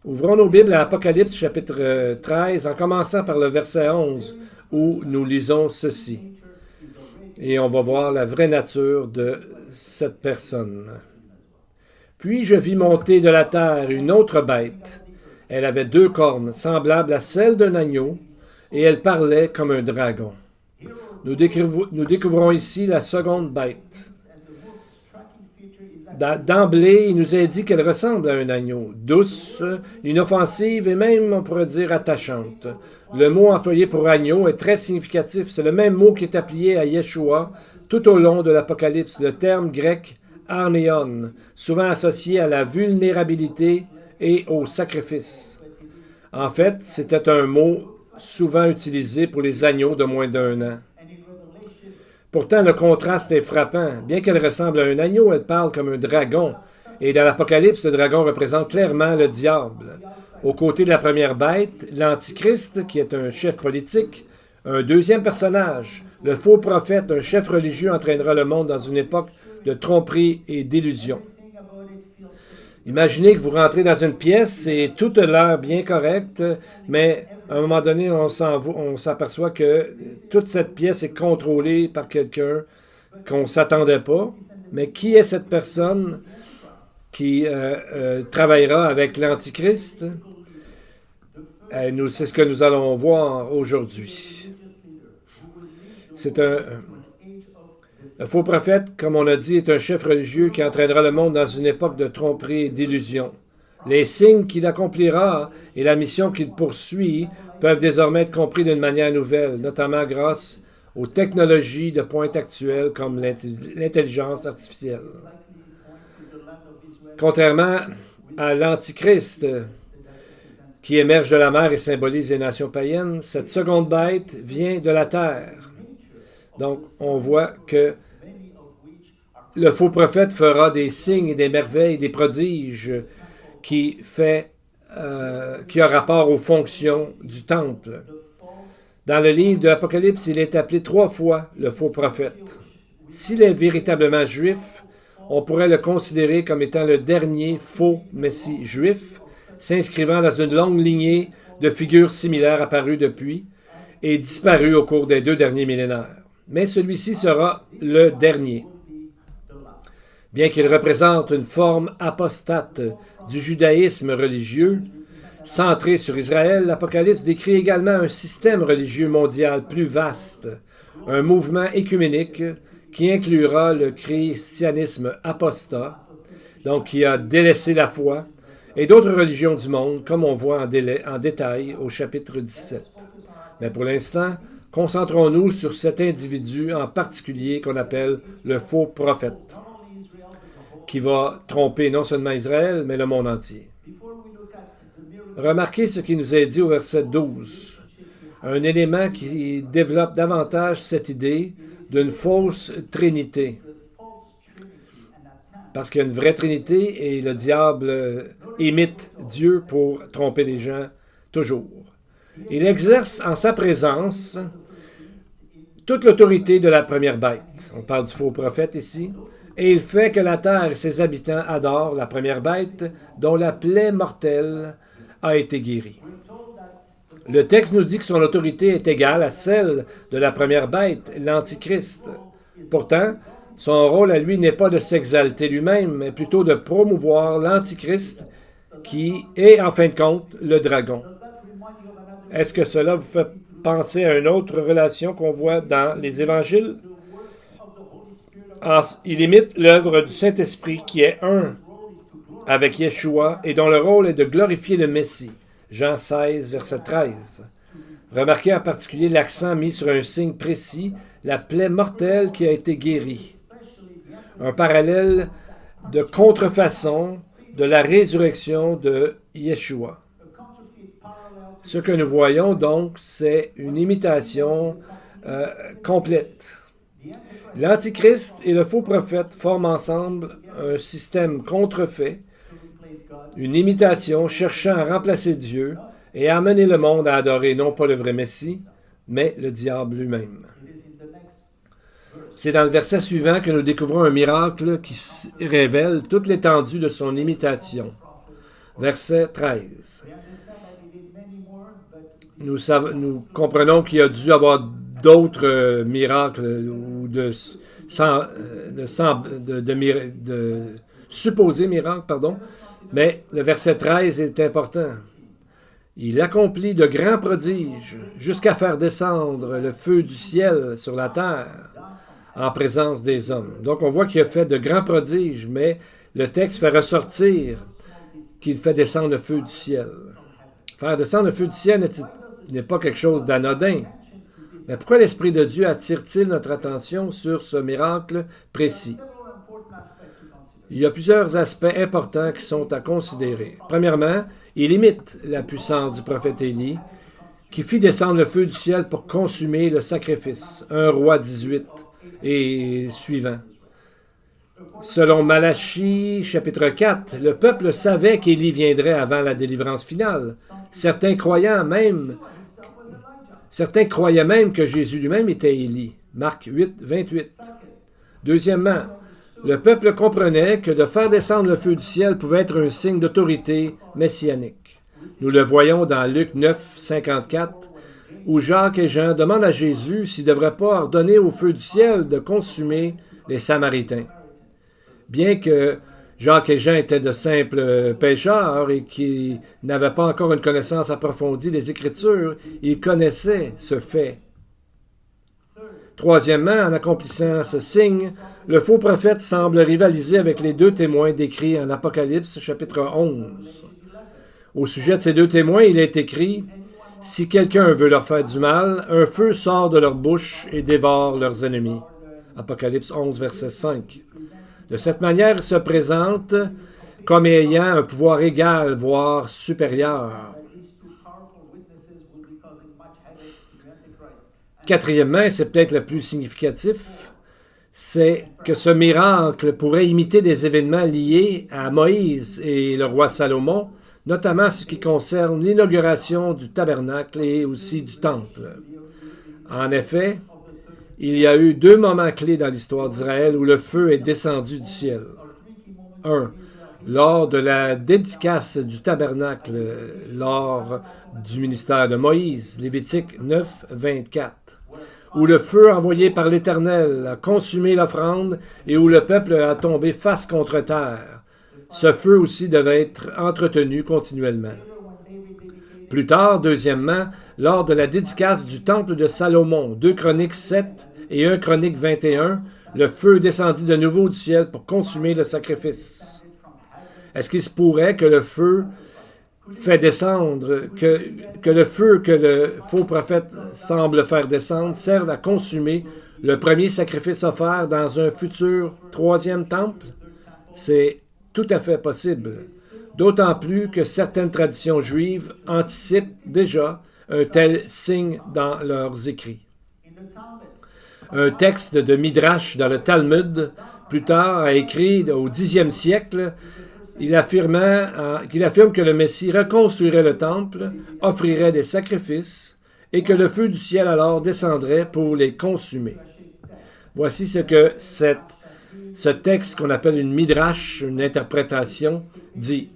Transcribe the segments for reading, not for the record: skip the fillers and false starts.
Ouvrons nos Bibles à Apocalypse chapitre 13, en commençant par le verset 11, où nous lisons ceci. Et on va voir la vraie nature de cette personne. Puis je vis monter de la terre une autre bête. Elle avait 2 cornes, semblables à celles d'un agneau, et elle parlait comme un dragon. Nous découvrons ici la seconde bête. D'emblée, il nous est dit qu'elle ressemble à un agneau, douce, inoffensive et même, on pourrait dire, attachante. Le mot employé pour agneau est très significatif. C'est le même mot qui est appuyé à Yeshua tout au long de l'Apocalypse, le terme grec arnéon, souvent associé à la vulnérabilité et au sacrifice. En fait, c'était un mot souvent utilisé pour les agneaux de moins d'1 an. Pourtant, le contraste est frappant. Bien qu'elle ressemble à un agneau, elle parle comme un dragon. Et dans l'Apocalypse, le dragon représente clairement le diable. Aux côtés de la première bête, l'Antichrist, qui est un chef politique, un deuxième personnage, le faux prophète, un chef religieux, entraînera le monde dans une époque de tromperie et d'illusion. Imaginez que vous rentrez dans une pièce et tout a l'air bien correct, mais à un moment donné, on s'aperçoit que toute cette pièce est contrôlée par quelqu'un qu'on ne s'attendait pas. Mais qui est cette personne qui travaillera avec l'Antichrist? C'est ce que nous allons voir aujourd'hui. Le faux prophète, comme on a dit, est un chef religieux qui entraînera le monde dans une époque de tromperie et d'illusion. Les signes qu'il accomplira et la mission qu'il poursuit peuvent désormais être compris d'une manière nouvelle, notamment grâce aux technologies de pointe actuelles comme l'intelligence artificielle. Contrairement à l'Antichrist, qui émerge de la mer et symbolise les nations païennes, cette seconde bête vient de la terre. Donc, on voit que le faux prophète fera des signes et des merveilles, des prodiges qui a rapport aux fonctions du temple. Dans le livre de l'Apocalypse, il est appelé 3 fois le faux prophète. S'il est véritablement juif, on pourrait le considérer comme étant le dernier faux messie juif, s'inscrivant dans une longue lignée de figures similaires apparues depuis et disparues au cours des 2 derniers millénaires. Mais celui-ci sera le dernier. Bien qu'il représente une forme apostate du judaïsme religieux, centré sur Israël, l'Apocalypse décrit également un système religieux mondial plus vaste, un mouvement écuménique qui inclura le christianisme apostat, donc qui a délaissé la foi, et d'autres religions du monde, comme on voit en détail au chapitre 17. Mais pour l'instant, concentrons-nous sur cet individu en particulier qu'on appelle le faux prophète, qui va tromper non seulement Israël, mais le monde entier. Remarquez ce qui nous est dit au verset 12, un élément qui développe davantage cette idée d'une fausse trinité. Parce qu'il y a une vraie trinité et le diable imite Dieu pour tromper les gens toujours. Il exerce en sa présence toute l'autorité de la première bête. On parle du faux prophète ici. Et il fait que la terre et ses habitants adorent la première bête dont la plaie mortelle a été guérie. Le texte nous dit que son autorité est égale à celle de la première bête, l'Antichrist. Pourtant, son rôle à lui n'est pas de s'exalter lui-même, mais plutôt de promouvoir l'Antichrist qui est, en fin de compte, le dragon. Est-ce que cela vous fait penser à une autre relation qu'on voit dans les évangiles? Il imite l'œuvre du Saint-Esprit qui est un avec Yeshua et dont le rôle est de glorifier le Messie. Jean 16, verset 13. Remarquez en particulier l'accent mis sur un signe précis, la plaie mortelle qui a été guérie. Un parallèle de contrefaçon de la résurrection de Yeshua. Ce que nous voyons donc, c'est une imitation complète. L'Antichrist et le faux prophète forment ensemble un système contrefait, une imitation cherchant à remplacer Dieu et à amener le monde à adorer non pas le vrai Messie, mais le diable lui-même. C'est dans le verset suivant que nous découvrons un miracle qui révèle toute l'étendue de son imitation. verset 13. Nous comprenons qu'il y a dû avoir d'autres miracles ou de supposés miracles, pardon, mais le verset 13 est important. Il accomplit de grands prodiges jusqu'à faire descendre le feu du ciel sur la terre en présence des hommes. Donc on voit qu'il a fait de grands prodiges, mais le texte fait ressortir qu'il fait descendre le feu du ciel. Faire descendre le feu du ciel n'est pas quelque chose d'anodin. Mais pourquoi l'Esprit de Dieu attire-t-il notre attention sur ce miracle précis? Il y a plusieurs aspects importants qui sont à considérer. Premièrement, il imite la puissance du prophète Élie, qui fit descendre le feu du ciel pour consumer le sacrifice. 1 Roi 18 et suivant. Selon Malachie, chapitre 4, le peuple savait qu'Élie viendrait avant la délivrance finale. Certains croyaient même que Jésus lui-même était Élie. Marc 8, 28. Deuxièmement, le peuple comprenait que de faire descendre le feu du ciel pouvait être un signe d'autorité messianique. Nous le voyons dans Luc 9, 54, où Jacques et Jean demandent à Jésus s'il ne devrait pas ordonner au feu du ciel de consumer les Samaritains. Bien que Jacques et Jean étaient de simples pécheurs et qui n'avaient pas encore une connaissance approfondie des Écritures, ils connaissaient ce fait. Troisièmement, en accomplissant ce signe, le faux prophète semble rivaliser avec les deux témoins décrits en Apocalypse, chapitre 11. Au sujet de ces deux témoins, il est écrit « Si quelqu'un veut leur faire du mal, un feu sort de leur bouche et dévore leurs ennemis. » Apocalypse 11, verset 5. De cette manière, il se présente comme ayant un pouvoir égal, voire supérieur. Quatrièmement, et c'est peut-être le plus significatif, c'est que ce miracle pourrait imiter des événements liés à Moïse et le roi Salomon, notamment ce qui concerne l'inauguration du tabernacle et aussi du temple. En effet, il y a eu deux moments clés dans l'histoire d'Israël où le feu est descendu du ciel. 1. Lors de la dédicace du tabernacle lors du ministère de Moïse, Lévitique 9, 24, où le feu envoyé par l'Éternel a consumé l'offrande et où le peuple a tombé face contre terre. Ce feu aussi devait être entretenu continuellement. Plus tard, deuxièmement, lors de la dédicace du temple de Salomon, 2 Chroniques 7 et 1 Chronique 21, le feu descendit de nouveau du ciel pour consumer le sacrifice. Est-ce qu'il se pourrait que le feu fait descendre, que le feu que le faux prophète semble faire descendre serve à consumer le premier sacrifice offert dans un futur troisième temple? C'est tout à fait possible. D'autant plus que certaines traditions juives anticipent déjà un tel signe dans leurs écrits. Un texte de Midrash dans le Talmud, plus tard, a écrit au Xe siècle, qu'il affirme que le Messie reconstruirait le temple, offrirait des sacrifices, et que le feu du ciel alors descendrait pour les consumer. Voici ce que ce texte qu'on appelle une Midrash, une interprétation, dit.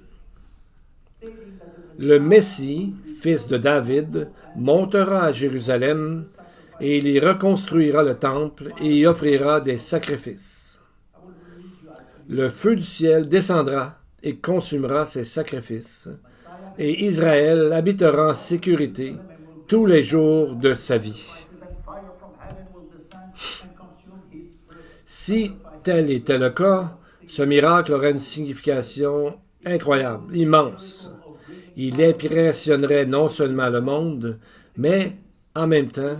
Le Messie, fils de David, montera à Jérusalem et il y reconstruira le temple et y offrira des sacrifices. Le feu du ciel descendra et consumera ses sacrifices, et Israël habitera en sécurité tous les jours de sa vie. Si tel était le cas, ce miracle aurait une signification incroyable, immense. Il impressionnerait non seulement le monde, mais en même temps,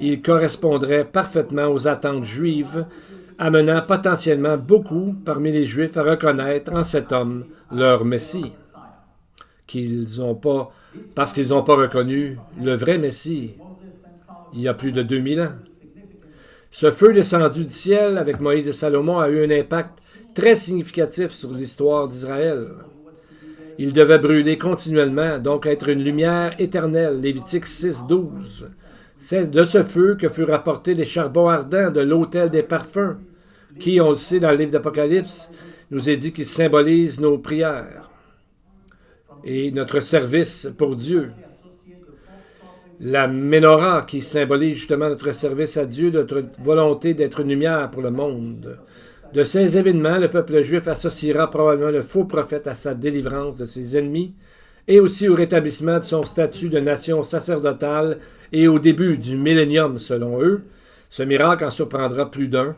il correspondrait parfaitement aux attentes juives, amenant potentiellement beaucoup parmi les Juifs à reconnaître en cet homme leur Messie, parce qu'ils n'ont pas reconnu le vrai Messie il y a plus de 2000 ans. Ce feu descendu du ciel avec Moïse et Salomon a eu un impact très significatif sur l'histoire d'Israël. Il devait brûler continuellement, donc être une lumière éternelle. Lévitique 6, 12. C'est de ce feu que furent rapportés les charbons ardents de l'autel des parfums, qui, on le sait dans le livre d'Apocalypse, nous est dit qu'il symbolise nos prières. et notre service pour Dieu. La menorah qui symbolise justement notre service à Dieu, notre volonté d'être une lumière pour le monde. De ces événements, le peuple juif associera probablement le faux prophète à sa délivrance de ses ennemis et aussi au rétablissement de son statut de nation sacerdotale et au début du millénium selon eux. Ce miracle en surprendra plus d'un.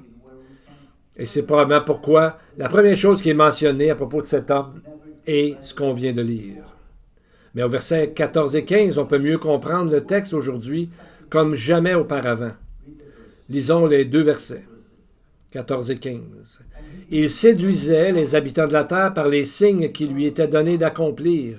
Et c'est probablement pourquoi la première chose qui est mentionnée à propos de cet homme est ce qu'on vient de lire. Mais au verset 14 et 15, on peut mieux comprendre le texte aujourd'hui comme jamais auparavant. Lisons les deux versets, 14 et 15. Il séduisait les habitants de la terre par les signes qui lui étaient donnés d'accomplir.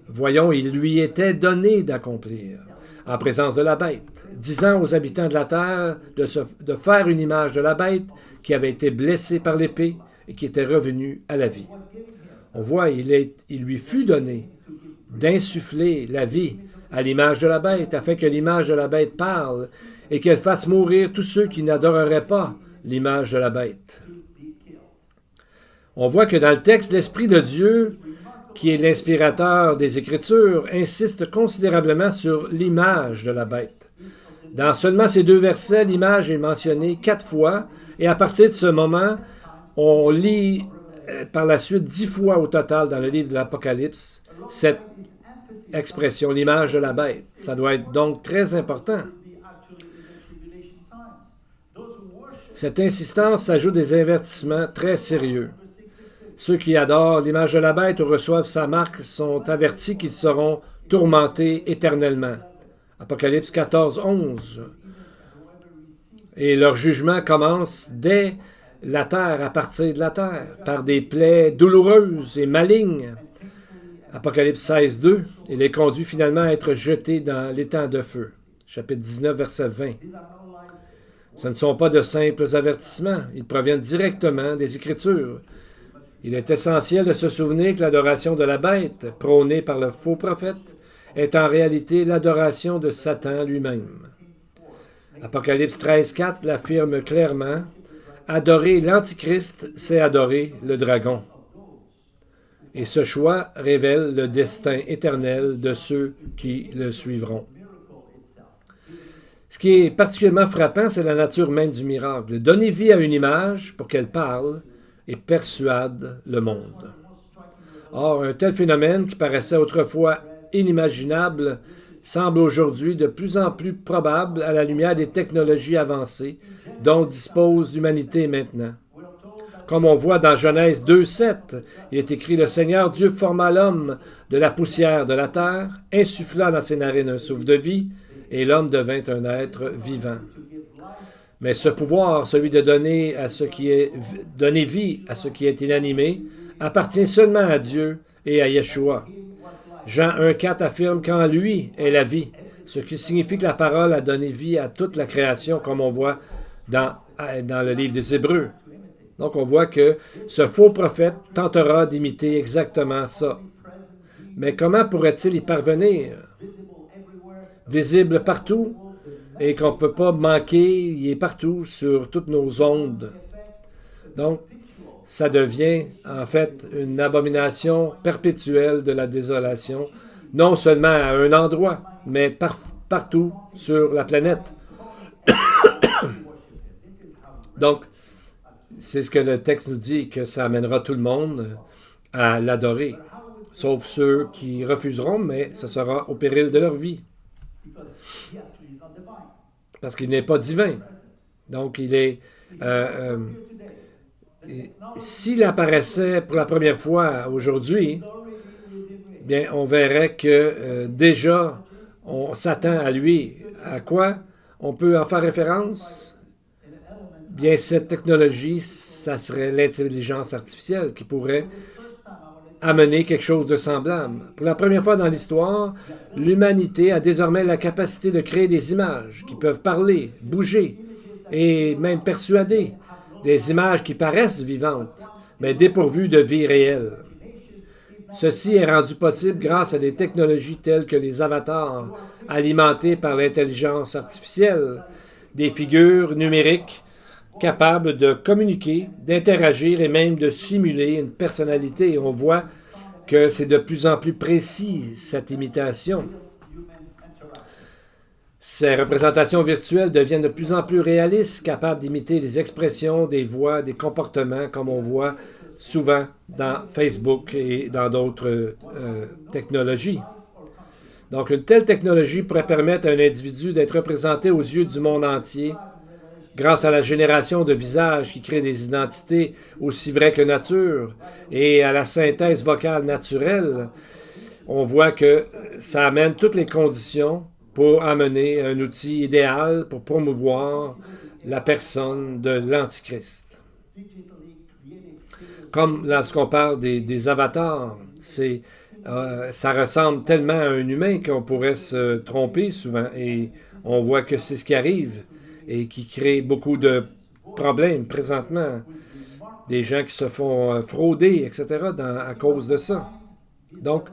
Voyons, il lui était donné d'accomplir en présence de la bête, disant aux habitants de la terre de faire une image de la bête qui avait été blessée par l'épée et qui était revenue à la vie. On voit, il lui fut donné d'insuffler la vie à l'image de la bête, afin que l'image de la bête parle et qu'elle fasse mourir tous ceux qui n'adoreraient pas l'image de la bête. On voit que dans le texte, l'Esprit de Dieu, qui est l'inspirateur des Écritures, insiste considérablement sur l'image de la bête. Dans seulement ces deux versets, l'image est mentionnée 4 fois, et à partir de ce moment, on lit par la suite 10 fois au total dans le livre de l'Apocalypse cette expression, l'image de la bête. Ça doit être donc très important. Cette insistance s'ajoute des avertissements très sérieux. Ceux qui adorent l'image de la bête ou reçoivent sa marque sont avertis qu'ils seront tourmentés éternellement. Apocalypse 14, 11. Et leur jugement commence dès la terre, à partir de la terre, par des plaies douloureuses et malignes. Apocalypse 16, 2. Il les conduit finalement à être jetés dans l'étang de feu. Chapitre 19, verset 20. Ce ne sont pas de simples avertissements. Ils proviennent directement des Écritures. Il est essentiel de se souvenir que l'adoration de la bête, prônée par le faux prophète, est en réalité l'adoration de Satan lui-même. Apocalypse 13, 4 l'affirme clairement. Adorer l'Antichrist, c'est adorer le dragon. Et ce choix révèle le destin éternel de ceux qui le suivront. Ce qui est particulièrement frappant, c'est la nature même du miracle. Donner vie à une image pour qu'elle parle et persuade le monde. Or, un tel phénomène qui paraissait autrefois inimaginable semble aujourd'hui de plus en plus probable à la lumière des technologies avancées dont dispose l'humanité maintenant. Comme on voit dans Genèse 2,7, il est écrit « Le Seigneur Dieu forma l'homme de la poussière de la terre, insuffla dans ses narines un souffle de vie, et l'homme devint un être vivant. » Mais ce pouvoir, celui de donner vie à ce qui est inanimé, appartient seulement à Dieu et à Yeshua. Jean 1,4 affirme qu'en lui est la vie, ce qui signifie que la parole a donné vie à toute la création, comme on voit dans le livre des Hébreux. Donc on voit que ce faux prophète tentera d'imiter exactement ça. Mais comment pourrait-il y parvenir? Visible partout et qu'on ne peut pas manquer, il est partout sur toutes nos ondes. Donc, ça devient en fait une abomination perpétuelle de la désolation, non seulement à un endroit, mais partout sur la planète. Donc, c'est ce que le texte nous dit, que ça amènera tout le monde à l'adorer, sauf ceux qui refuseront, mais ce sera au péril de leur vie. Parce qu'il n'est pas divin. Donc, il est... s'il apparaissait pour la première fois aujourd'hui, bien, on verrait que déjà, on s'attend à lui. À quoi on peut en faire référence? Bien, cette technologie, ça serait l'intelligence artificielle qui pourrait amener quelque chose de semblable. Pour la première fois dans l'histoire, l'humanité a désormais la capacité de créer des images qui peuvent parler, bouger et même persuader. Des images qui paraissent vivantes, mais dépourvues de vie réelle. Ceci est rendu possible grâce à des technologies telles que les avatars, alimentés par l'intelligence artificielle, des figures numériques capables de communiquer, d'interagir et même de simuler une personnalité. Et on voit que c'est de plus en plus précis, cette imitation. Ces représentations virtuelles deviennent de plus en plus réalistes, capables d'imiter les expressions, des voix, des comportements, comme on voit souvent dans Facebook et dans d'autres technologies. Donc, une telle technologie pourrait permettre à un individu d'être représenté aux yeux du monde entier grâce à la génération de visages qui crée des identités aussi vraies que nature et à la synthèse vocale naturelle. On voit que ça amène toutes les conditions pour amener un outil idéal pour promouvoir la personne de l'Antichrist. Comme lorsqu'on parle des avatars, ça ressemble tellement à un humain qu'on pourrait se tromper souvent. Et on voit que c'est ce qui arrive et qui crée beaucoup de problèmes présentement. Des gens qui se font frauder, etc. à cause de ça. Donc,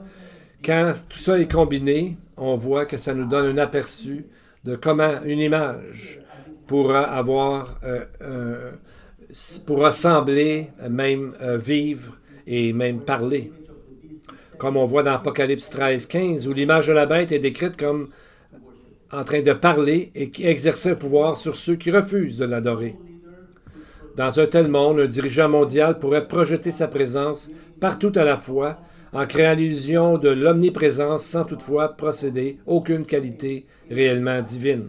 quand tout ça est combiné, on voit que ça nous donne un aperçu de comment une image pourra pourra sembler, même vivre et même parler. Comme on voit dans Apocalypse 13-15, où l'image de la bête est décrite comme en train de parler et qui exerçait un pouvoir sur ceux qui refusent de l'adorer. Dans un tel monde, un dirigeant mondial pourrait projeter sa présence partout à la fois, en créant l'illusion de l'omniprésence sans toutefois posséder aucune qualité réellement divine.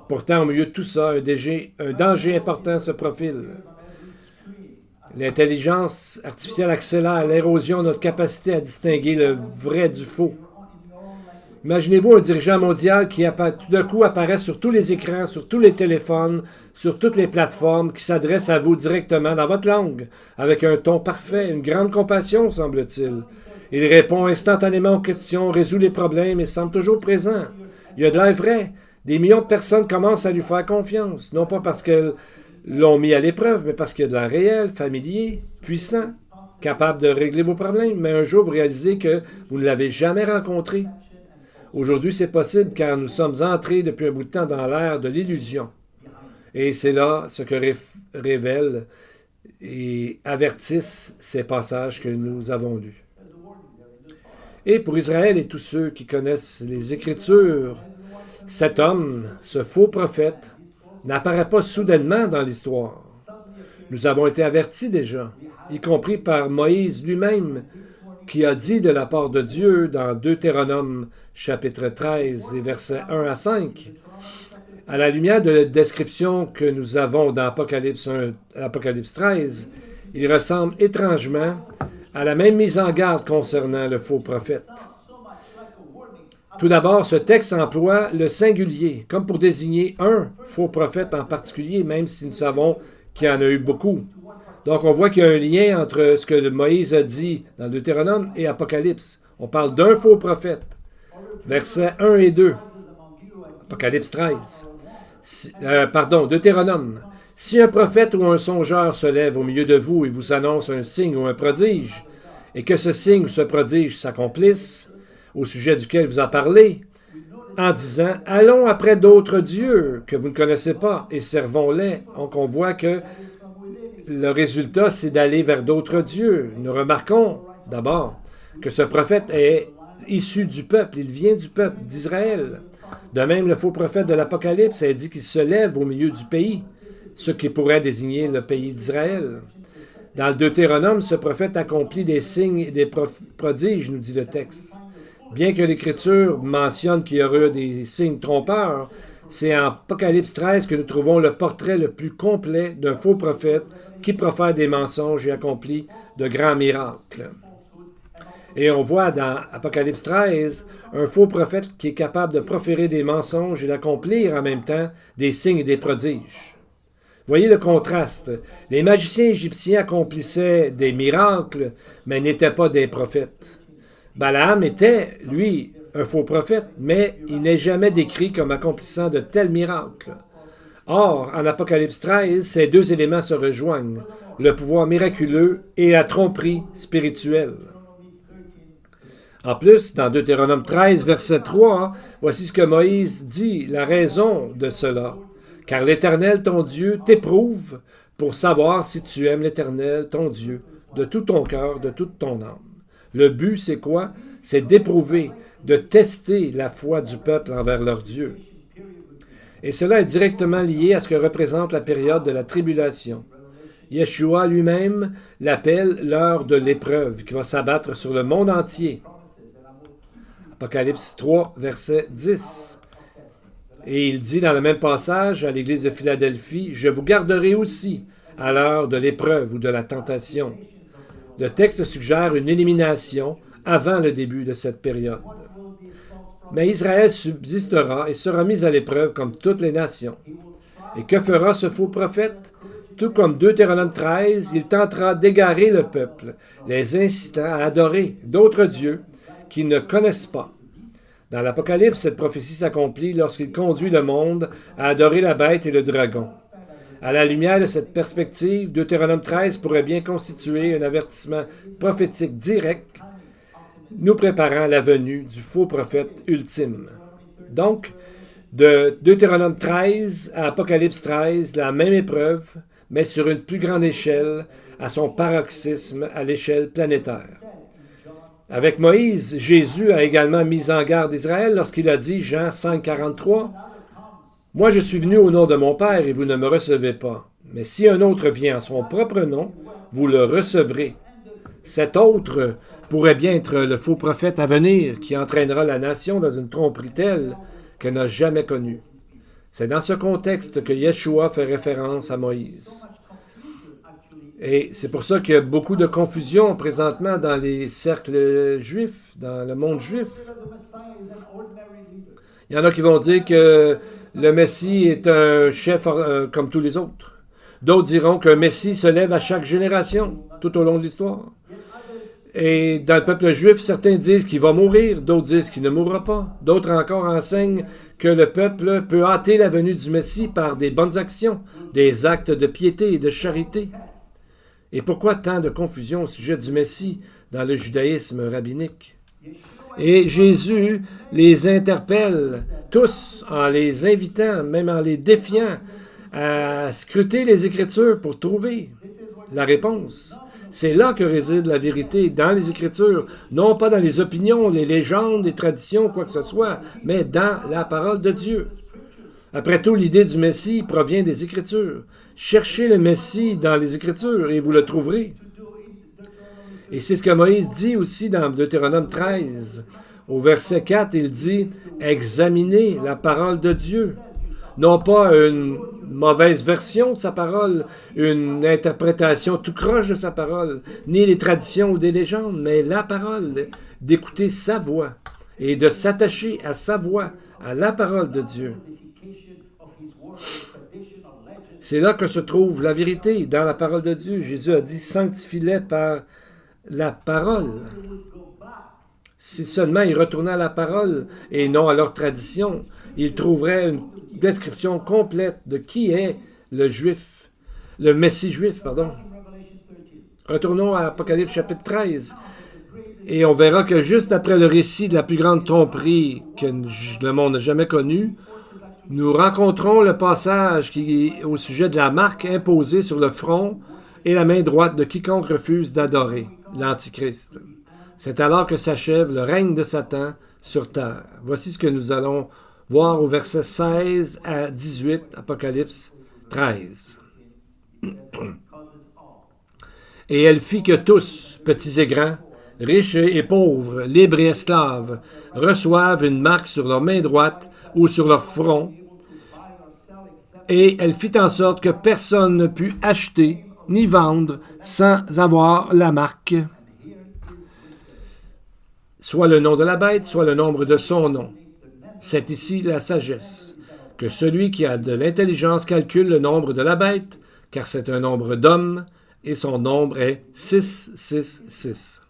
Pourtant, au milieu de tout ça, un danger important se profile. L'intelligence artificielle accélère l'érosion de notre capacité à distinguer le vrai du faux. Imaginez-vous un dirigeant mondial qui tout d'un coup apparaît sur tous les écrans, sur tous les téléphones, sur toutes les plateformes, qui s'adresse à vous directement dans votre langue, avec un ton parfait, une grande compassion, semble-t-il. Il répond instantanément aux questions, résout les problèmes et semble toujours présent. Il y a de l'air vrai. Des millions de personnes commencent à lui faire confiance, non pas parce qu'elles l'ont mis à l'épreuve, mais parce qu'il y a de l'air réel, familier, puissant, capable de régler vos problèmes. Mais un jour, vous réalisez que vous ne l'avez jamais rencontré. Aujourd'hui, c'est possible car nous sommes entrés depuis un bout de temps dans l'ère de l'illusion. Et c'est là ce que révèlent et avertissent ces passages que nous avons lus. Et pour Israël et tous ceux qui connaissent les Écritures, cet homme, ce faux prophète, n'apparaît pas soudainement dans l'histoire. Nous avons été avertis déjà, y compris par Moïse lui-même, qui a dit de la part de Dieu dans Deutéronome chapitre 13 et versets 1 à 5, à la lumière de la description que nous avons dans Apocalypse 13, il ressemble étrangement à la même mise en garde concernant le faux prophète. Tout d'abord, ce texte emploie le singulier, comme pour désigner un faux prophète en particulier, même si nous savons qu'il y en a eu beaucoup. Donc, on voit qu'il y a un lien entre ce que Moïse a dit dans Deutéronome et Apocalypse. On parle d'un faux prophète. Versets 1 et 2. Apocalypse 13. Deutéronome. Si un prophète ou un songeur se lève au milieu de vous et vous annonce un signe ou un prodige, et que ce signe ou ce prodige s'accomplisse, au sujet duquel vous en parlez, en disant « Allons après d'autres dieux que vous ne connaissez pas et servons-les ». Donc on voit que le résultat, c'est d'aller vers d'autres dieux. Nous remarquons d'abord que ce prophète est issu du peuple, il vient du peuple d'Israël. De même, le faux prophète de l'Apocalypse a dit qu'il se lève au milieu du pays, ce qui pourrait désigner le pays d'Israël. Dans le Deutéronome, ce prophète accomplit des signes et des prodiges, nous dit le texte. Bien que l'Écriture mentionne qu'il y aurait des signes trompeurs, c'est en Apocalypse 13 que nous trouvons le portrait le plus complet d'un faux prophète qui profère des mensonges et accomplit de grands miracles. Et on voit dans Apocalypse 13 un faux prophète qui est capable de proférer des mensonges et d'accomplir en même temps des signes et des prodiges. Voyez le contraste. Les magiciens égyptiens accomplissaient des miracles, mais n'étaient pas des prophètes. Balaam était, lui, un faux prophète, mais il n'est jamais décrit comme accomplissant de tels miracles. Or, en Apocalypse 13, ces deux éléments se rejoignent, le pouvoir miraculeux et la tromperie spirituelle. En plus, dans Deutéronome 13, verset 3, voici ce que Moïse dit, la raison de cela. « Car l'Éternel, ton Dieu, t'éprouve pour savoir si tu aimes l'Éternel, ton Dieu, de tout ton cœur, de toute ton âme. Le but, c'est quoi? C'est d'éprouver, de tester la foi du peuple envers leur Dieu. Et cela est directement lié à ce que représente la période de la tribulation. Yeshua lui-même l'appelle l'heure de l'épreuve qui va s'abattre sur le monde entier. Apocalypse 3, verset 10. Et il dit dans le même passage à l'église de Philadelphie, « Je vous garderai aussi à l'heure de l'épreuve ou de la tentation. » Le texte suggère une élimination avant le début de cette période. Mais Israël subsistera et sera mis à l'épreuve comme toutes les nations. Et que fera ce faux prophète? Tout comme Deutéronome 13, il tentera d'égarer le peuple, les incitant à adorer d'autres dieux qu'ils ne connaissent pas. Dans l'Apocalypse, cette prophétie s'accomplit lorsqu'il conduit le monde à adorer la bête et le dragon. À la lumière de cette perspective, Deutéronome 13 pourrait bien constituer un avertissement prophétique direct, nous préparant la venue du faux prophète ultime. Donc, de Deutéronome 13 à Apocalypse 13, la même épreuve, mais sur une plus grande échelle, à son paroxysme à l'échelle planétaire. Avec Moïse, Jésus a également mis en garde Israël lorsqu'il a dit, Jean 5, 43, « Moi je suis venu au nom de mon Père et vous ne me recevez pas. Mais si un autre vient en son propre nom, vous le recevrez. » Cet autre pourrait bien être le faux prophète à venir qui entraînera la nation dans une tromperie telle qu'elle n'a jamais connue. C'est dans ce contexte que Yeshua fait référence à Moïse. Et c'est pour ça qu'il y a beaucoup de confusion présentement dans les cercles juifs, dans le monde juif. Il y en a qui vont dire que le Messie est un chef comme tous les autres. D'autres diront qu'un Messie se lève à chaque génération, tout au long de l'histoire. Et dans le peuple juif, certains disent qu'il va mourir, d'autres disent qu'il ne mourra pas. D'autres encore enseignent que le peuple peut hâter la venue du Messie par des bonnes actions, des actes de piété et de charité. Et pourquoi tant de confusion au sujet du Messie dans le judaïsme rabbinique? Et Jésus les interpelle tous en les invitant, même en les défiant, à scruter les Écritures pour trouver la réponse. C'est là que réside la vérité, dans les Écritures, non pas dans les opinions, les légendes, les traditions, quoi que ce soit, mais dans la parole de Dieu. Après tout, l'idée du Messie provient des Écritures. Cherchez le Messie dans les Écritures et vous le trouverez. Et c'est ce que Moïse dit aussi dans Deutéronome 13. Au verset 4, il dit « Examinez la parole de Dieu ». Non pas une mauvaise version de sa parole, une interprétation tout croche de sa parole, ni les traditions ou des légendes, mais la parole, d'écouter sa voix et de s'attacher à sa voix, à la parole de Dieu. C'est là que se trouve la vérité, dans la parole de Dieu. Jésus a dit « Sanctifie-les par la parole ». Si seulement ils retournaient à la parole et non à leur tradition, ils trouveraient une description complète de qui est le juif, le Messie juif, pardon. Retournons à Apocalypse chapitre 13. Et on verra que juste après le récit de la plus grande tromperie que le monde n'a jamais connue, nous rencontrons le passage qui est au sujet de la marque imposée sur le front et la main droite de quiconque refuse d'adorer l'Antichrist. C'est alors que s'achève le règne de Satan sur terre. Voici ce que nous allons voir au verset 16 à 18, Apocalypse 13. Et elle fit que tous, petits et grands, riches et pauvres, libres et esclaves, reçoivent une marque sur leur main droite ou sur leur front, et elle fit en sorte que personne ne put acheter ni vendre sans avoir la marque, soit le nom de la bête, soit le nombre de son nom. C'est ici la sagesse, que celui qui a de l'intelligence calcule le nombre de la bête, car c'est un nombre d'hommes, et son nombre est 666.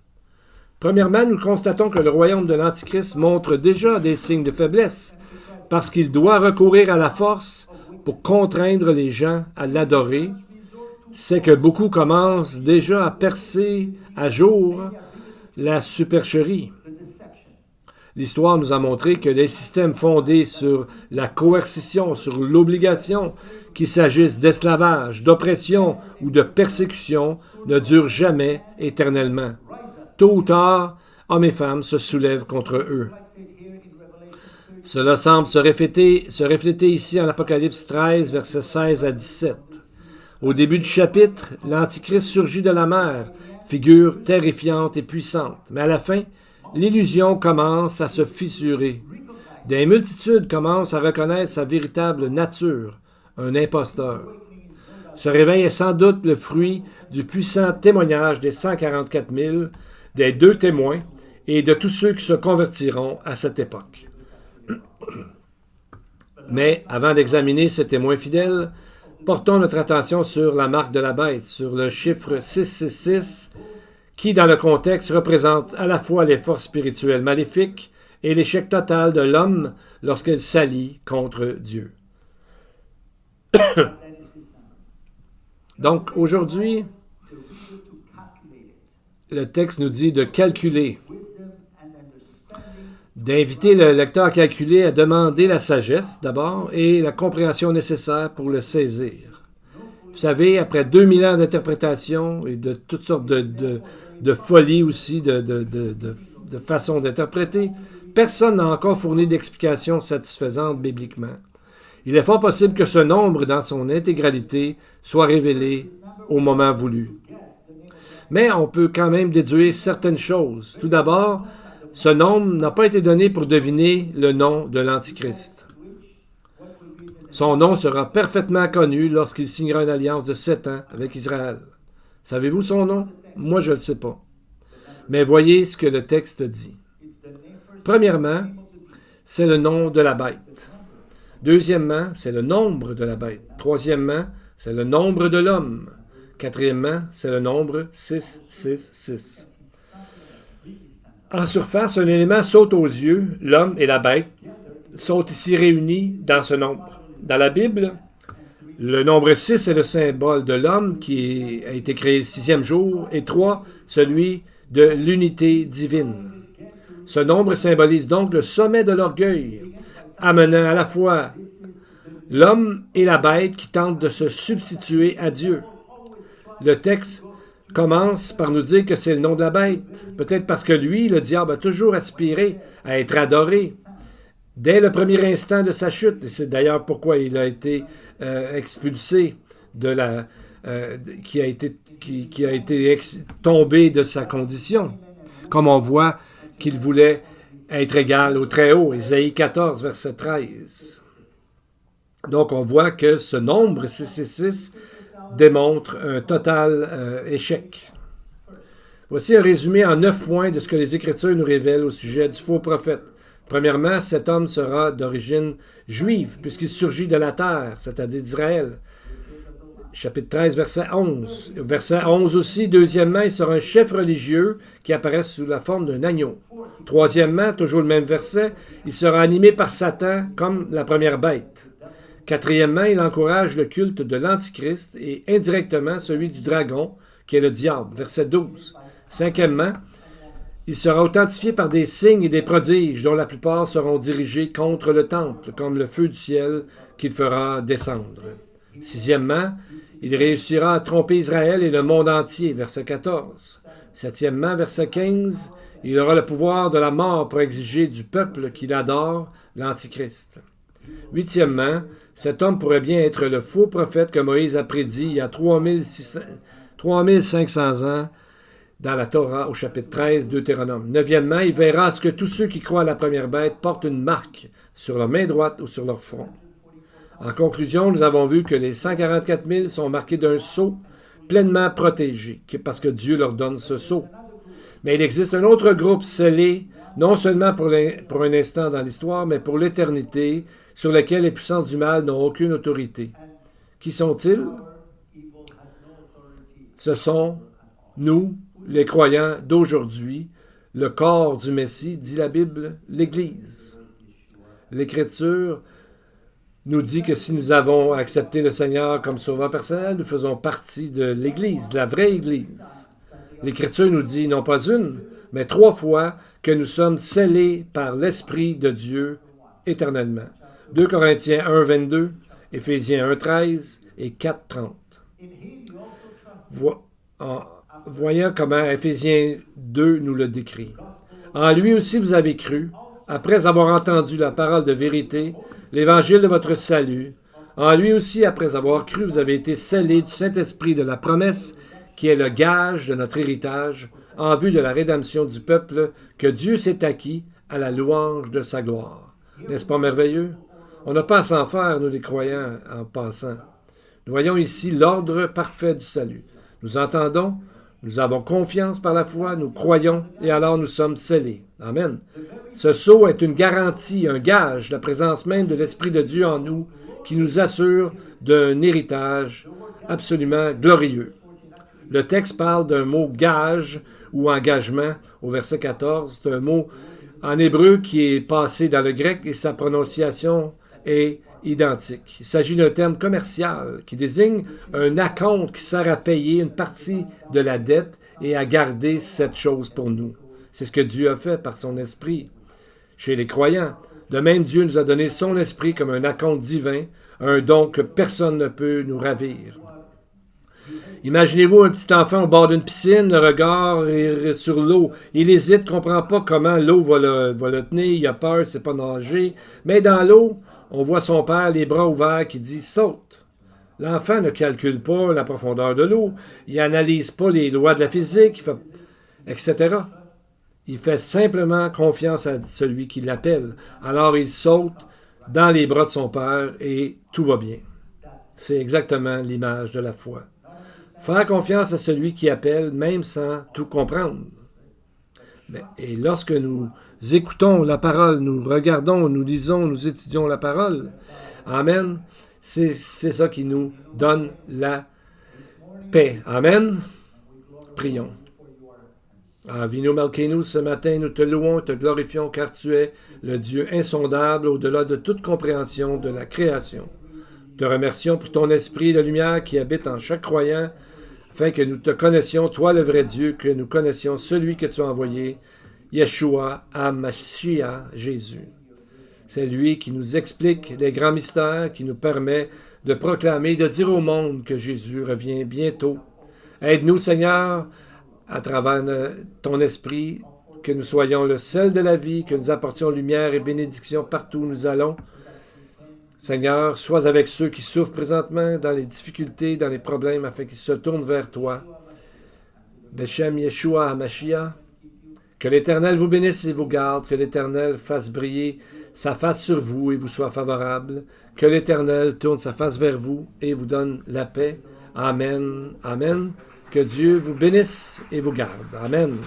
Premièrement, nous constatons que le royaume de l'Antichrist montre déjà des signes de faiblesse, parce qu'il doit recourir à la force pour contraindre les gens à l'adorer. C'est que beaucoup commencent déjà à percer à jour la supercherie. L'histoire nous a montré que les systèmes fondés sur la coercition, sur l'obligation, qu'il s'agisse d'esclavage, d'oppression ou de persécution, ne durent jamais éternellement. Tôt ou tard, hommes et femmes se soulèvent contre eux. Cela semble se refléter ici en Apocalypse 13, versets 16 à 17. Au début du chapitre, l'Antichrist surgit de la mer, figure terrifiante et puissante. Mais à la fin, l'illusion commence à se fissurer. Des multitudes commencent à reconnaître sa véritable nature, un imposteur. Ce réveil est sans doute le fruit du puissant témoignage des 144 000, des 2 témoins et de tous ceux qui se convertiront à cette époque. Mais avant d'examiner ces témoins fidèles, portons notre attention sur la marque de la bête, sur le chiffre 666, qui dans le contexte représente à la fois les forces spirituelles maléfiques et l'échec total de l'homme lorsqu'il s'allie contre Dieu. Donc aujourd'hui, le texte nous dit de calculer, d'inviter le lecteur à calculer, à demander la sagesse d'abord et la compréhension nécessaire pour le saisir. Vous savez, après 2000 ans d'interprétation et de toutes sortes de folies aussi, de façons d'interpréter, personne n'a encore fourni d'explication satisfaisante bibliquement. Il est fort possible que ce nombre, dans son intégralité, soit révélé au moment voulu. Mais on peut quand même déduire certaines choses. Tout d'abord, ce nombre n'a pas été donné pour deviner le nom de l'Antichrist. Son nom sera parfaitement connu lorsqu'il signera une alliance de 7 ans avec Israël. Savez-vous son nom? Moi, je ne le sais pas. Mais voyez ce que le texte dit. Premièrement, c'est le nom de la bête. Deuxièmement, c'est le nombre de la bête. Troisièmement, c'est le nombre de l'homme. Quatrièmement, c'est le nombre 666. En surface, un élément saute aux yeux, l'homme et la bête sont ici réunis dans ce nombre. Dans la Bible, le nombre 6 est le symbole de l'homme qui a été créé le 6e jour, et 3, celui de l'unité divine. Ce nombre symbolise donc le sommet de l'orgueil, amenant à la fois l'homme et la bête qui tentent de se substituer à Dieu. Le texte commence par nous dire que c'est le nom de la bête, peut-être parce que lui, le diable, a toujours aspiré à être adoré dès le premier instant de sa chute. Et c'est d'ailleurs pourquoi il a été expulsé qui a été tombé de sa condition. Comme on voit qu'il voulait être égal au Très-Haut, Ésaïe 14, verset 13. Donc on voit que ce nombre 666 démontre un total échec. Voici un résumé en 9 points de ce que les Écritures nous révèlent au sujet du faux prophète. Premièrement, cet homme sera d'origine juive, puisqu'il surgit de la terre, c'est-à-dire d'Israël. Chapitre 13, verset 11. Verset 11 aussi, deuxièmement, il sera un chef religieux qui apparaît sous la forme d'un agneau. Troisièmement, toujours le même verset, il sera animé par Satan comme la première bête. Quatrièmement, il encourage le culte de l'Antichrist et indirectement celui du dragon, qui est le diable. Verset 12. Cinquièmement, il sera authentifié par des signes et des prodiges dont la plupart seront dirigés contre le temple, comme le feu du ciel qu'il fera descendre. Sixièmement, il réussira à tromper Israël et le monde entier. Verset 14. Septièmement, verset 15, il aura le pouvoir de la mort pour exiger du peuple qu'il adore l'Antichrist. Huitièmement, cet homme pourrait bien être le faux prophète que Moïse a prédit il y a 3500 ans dans la Torah au chapitre 13, Deutéronome. Neuvièmement, il verra à ce que tous ceux qui croient à la première bête portent une marque sur leur main droite ou sur leur front. En conclusion, nous avons vu que les 144 000 sont marqués d'un sceau pleinement protégé, parce que Dieu leur donne ce sceau. Mais il existe un autre groupe scellé, non seulement pour un instant dans l'histoire, mais pour l'éternité, sur lequel les puissances du mal n'ont aucune autorité. Qui sont-ils? Ce sont nous, les croyants d'aujourd'hui, le corps du Messie, dit la Bible, l'Église. L'Écriture nous dit que si nous avons accepté le Seigneur comme sauveur personnel, nous faisons partie de l'Église, de la vraie Église. L'Écriture nous dit, non pas une, mais 3 fois, que nous sommes scellés par l'Esprit de Dieu éternellement. 2 Corinthiens 1, 22, Éphésiens 1, 13 et 4, 30. voyons comment Éphésiens 2 nous le décrit. En lui aussi vous avez cru, après avoir entendu la parole de vérité, l'évangile de votre salut. En lui aussi, après avoir cru, vous avez été scellés du Saint-Esprit de la promesse, qui est le gage de notre héritage, en vue de la rédemption du peuple que Dieu s'est acquis à la louange de sa gloire. N'est-ce pas merveilleux? On n'a pas à s'en faire, nous les croyants, en passant. Nous voyons ici l'ordre parfait du salut. Nous entendons, nous avons confiance par la foi, nous croyons, et alors nous sommes scellés. Amen. Ce sceau est une garantie, un gage de la présence même de l'Esprit de Dieu en nous, qui nous assure d'un héritage absolument glorieux. Le texte parle d'un mot gage ou engagement au verset 14. C'est un mot en hébreu qui est passé dans le grec et sa prononciation est identique. Il s'agit d'un terme commercial qui désigne un acompte qui sert à payer une partie de la dette et à garder cette chose pour nous. C'est ce que Dieu a fait par son esprit chez les croyants. De même, Dieu nous a donné son esprit comme un acompte divin, un don que personne ne peut nous ravir. Imaginez-vous un petit enfant au bord d'une piscine, le regard est sur l'eau. Il hésite, ne comprend pas comment l'eau va le tenir, il a peur, il ne sait pas nager. Mais dans l'eau, on voit son père, les bras ouverts, qui dit « saute ». L'enfant ne calcule pas la profondeur de l'eau, il n'analyse pas les lois de la physique, etc. Il fait simplement confiance à celui qui l'appelle. Alors il saute dans les bras de son père et tout va bien. C'est exactement l'image de la foi. Faire confiance à celui qui appelle, même sans tout comprendre. Et lorsque nous écoutons la parole, nous regardons, nous lisons, nous étudions la parole, amen, c'est ça qui nous donne la paix. Amen. Prions. Avinu Malkeinu, ce matin, nous te louons et te glorifions car tu es le Dieu insondable au-delà de toute compréhension de la création. Nous te remercions pour ton esprit de lumière qui habite en chaque croyant, afin que nous te connaissions, toi le vrai Dieu, que nous connaissions celui que tu as envoyé, Yeshua HaMashiach, Jésus. C'est lui qui nous explique les grands mystères, qui nous permet de proclamer, de dire au monde que Jésus revient bientôt. Aide-nous, Seigneur, à travers ton esprit, que nous soyons le sel de la vie, que nous apportions lumière et bénédiction partout où nous allons. Seigneur, sois avec ceux qui souffrent présentement dans les difficultés, dans les problèmes, afin qu'ils se tournent vers toi. Beshem Yeshua HaMashiach, que l'Éternel vous bénisse et vous garde, que l'Éternel fasse briller sa face sur vous et vous soit favorable, que l'Éternel tourne sa face vers vous et vous donne la paix. Amen. Amen. Que Dieu vous bénisse et vous garde. Amen.